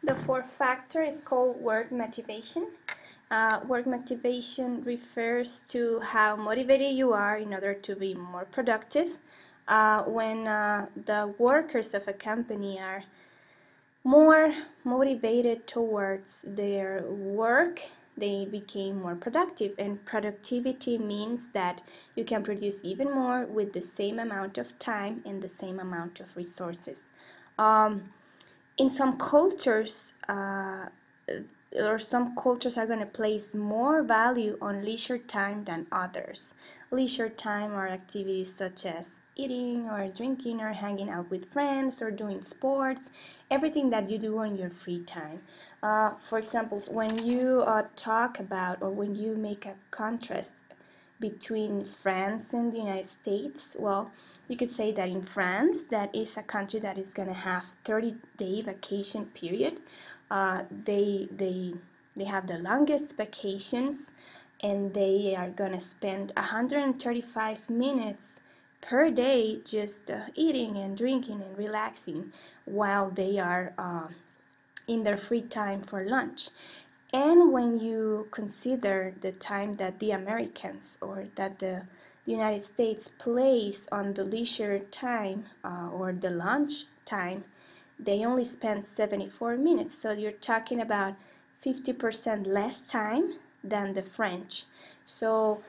The fourth factor is called work motivation. Work motivation refers to how motivated you are in order to be more productive. When the workers of a company are more motivated towards their work, they became more productive. And productivity means that you can produce even more with the same amount of time and the same amount of resources. In some cultures, some cultures are going to place more value on leisure time than others. Leisure time are activities such as eating or drinking or hanging out with friends or doing sports, everything that you do on your free time. For example, when you talk about or when you make a contrast between France and the United States, well, you could say that in France, that is a country that is going to have 30-day vacation period. They have the longest vacations, and they are going to spend 135 minutes per day just eating and drinking and relaxing while they are in their free time for lunch. And when you consider the time that the Americans or that the United States place on the leisure time or the lunch time, they only spend 74 minutes. So you're talking about 50% less time than the French. So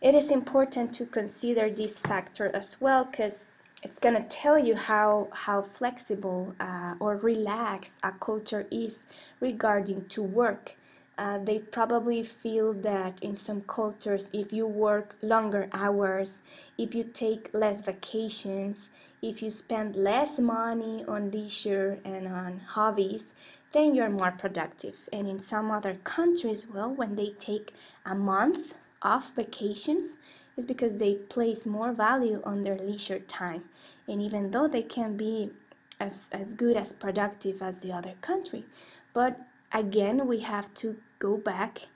it is important to consider this factor as well, because it's going to tell you how flexible or relaxed a culture is regarding to work. They probably feel that in some cultures, if you work longer hours, if you take less vacations, if you spend less money on leisure and on hobbies, then you're more productive. And in some other countries, well, when they take a month off vacations, is because they place more value on their leisure time. And even though they can be as good as productive as the other country, but again, we have to go back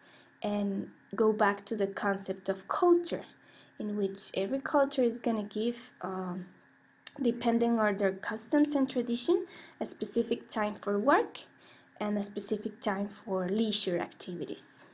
to the concept of culture, in which every culture is going to give, depending on their customs and tradition, a specific time for work and a specific time for leisure activities.